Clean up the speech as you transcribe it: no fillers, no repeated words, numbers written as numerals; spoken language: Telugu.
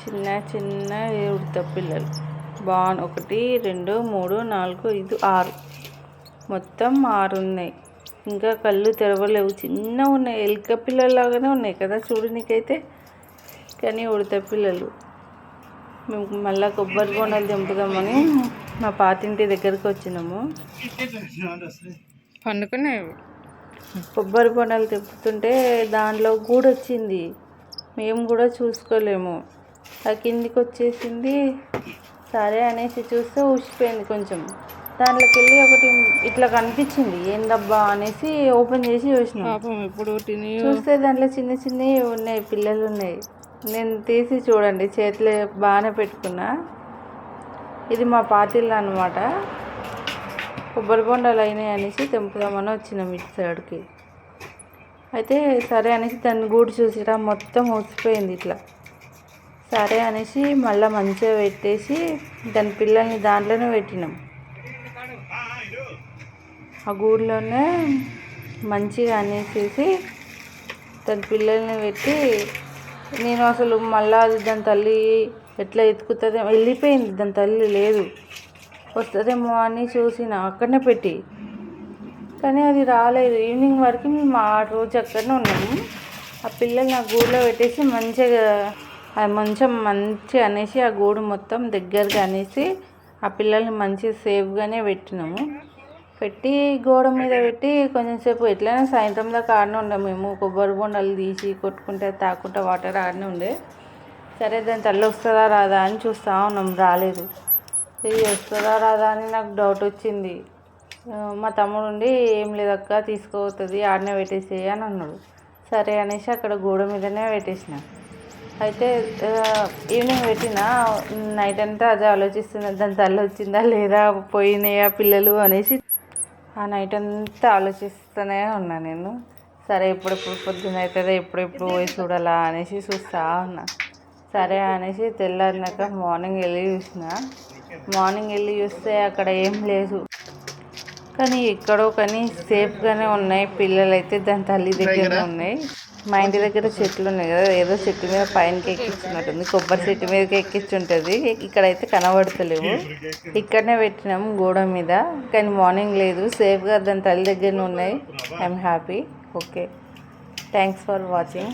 చిన్న చిన్న ఉడత పిల్లలు బాగున్నాయి. 1 2 3 4 5 6 మొత్తం 6 ఉన్నాయి. ఇంకా కళ్ళు తెరవలేవు, చిన్నగా ఉన్నాయి. ఎలుక పిల్లలాగానే ఉన్నాయి కదా చూడనీకైతే. కానీ ఉడత పిల్లలు. మేము మళ్ళీ కొబ్బరి బొండాలు తెంపుదామని మా పాతింటి దగ్గరికి వచ్చినాము. పండుకున్నాయి. కొబ్బరి బొండాలు తెంపుతుంటే దానిలో గూడు వచ్చింది. మేము కూడా చూసుకోలేము. ఆ కిందికి వచ్చేసింది. సరే అనేసి చూస్తే ఊసిపోయింది కొంచెం. దాంట్లోకి వెళ్ళి ఒకటి ఇట్లా కనిపించింది. ఏందబ్బా అనేసి ఓపెన్ చేసి చూసినాం. ఇప్పుడు చూస్తే దాంట్లో చిన్న చిన్నవి ఉన్నాయి, పిల్లలు ఉన్నాయి. నేను తీసి చూడండి, చేతిలో బాగానే పెట్టుకున్నా. ఇది మా పాతిళ్ళు అనమాట. కొబ్బరి బొండాలు అయినాయి అనేసి తెంపుదామని వచ్చినాం ఇటు సైడ్కి. అయితే సరే అనేసి దాన్ని గూడు చూసిరా మొత్తం ఊసిపోయింది ఇట్లా. సరే అనేసి మళ్ళీ మంచిగా పెట్టేసి దాని పిల్లల్ని దాంట్లోనే పెట్టినాం. ఆ గూడులోనే మంచిగా అనేసి దాని పిల్లల్ని పెట్టి నేను అసలు మళ్ళీ అది దాని తల్లి ఎట్లా ఎత్తుకుతుందో, వెళ్ళిపోయింది. దాని తల్లి లేదు, వస్తుందేమో అని చూసిన అక్కడనే పెట్టి. కానీ అది రాలేదు. ఈవినింగ్ వరకు మేము ఆ రోజు అక్కడనే ఉన్నాము. ఆ పిల్లల్ని ఆ గూడులో పెట్టేసి మంచిగా మంచిగా అనేసి ఆ గూడు మొత్తం దగ్గరగా అనేసి ఆ పిల్లల్ని మంచిగా సేఫ్గానే పెట్టినాము. పెట్టి గోడ మీద పెట్టి కొంచెం సేపు ఎట్లయినా సాయంత్రం దాకా ఆడనే ఉన్నాము. మేము కొబ్బరి బొండాలు తీసి కొట్టుకుంటే తాకుంటే వాటర్ ఆడనే ఉండే. సరే దాని తల్లి వస్తుందా రాదా అని చూస్తూ ఉన్నాం, రాలేదు. ఇది వస్తుందా రాదా అని నాకు డౌట్ వచ్చింది. మా తమ్ముడు ఉండి ఏం లేదక్క తీసుకుపోతుంది, ఆడనే పెట్టేసేయి అని అన్నాడు. సరే అనేసి అక్కడ గోడ మీదనే పెట్టేసిన. అయితే ఈవినింగ్ పెట్టిన నైట్ అంతా అదే ఆలోచిస్తున్నా, దాని తల్లి వచ్చిందా లేదా, పోయినాయా పిల్లలు అనేసి ఆ నైట్ అంతా ఆలోచిస్తూనే ఉన్నా నేను. సరే ఎప్పుడెప్పుడు పొద్దున్న అవుతుందో ఎప్పుడెప్పుడు పోయి చూడాలా అనేసి చూస్తూ ఉన్నా. సరే అనేసి తెల్లారినాక మార్నింగ్ వెళ్ళి చూసిన. మార్నింగ్ వెళ్ళి చూస్తే అక్కడ ఏం లేదు. కానీ ఎక్కడో కానీ సేఫ్గానే ఉన్నాయి. పిల్లలు అయితే దాని తల్లి దగ్గరనే ఉన్నాయి. మా ఇంటి దగ్గర చెట్లు ఉన్నాయి కదా, ఏదో చెట్టు మీద పైనకి ఎక్కించున్నట్టుంది. కొబ్బరి చెట్టు మీదకి ఎక్కించుంటుంది. ఇక్కడైతే కనబడతలేవు. ఇక్కడనే పెట్టినాము గోడ మీద. కానీ మార్నింగ్ లేదు, సేఫ్గా దాని తల్లి దగ్గరనే ఉన్నాయి. I'm happy. Okay, thanks for watching.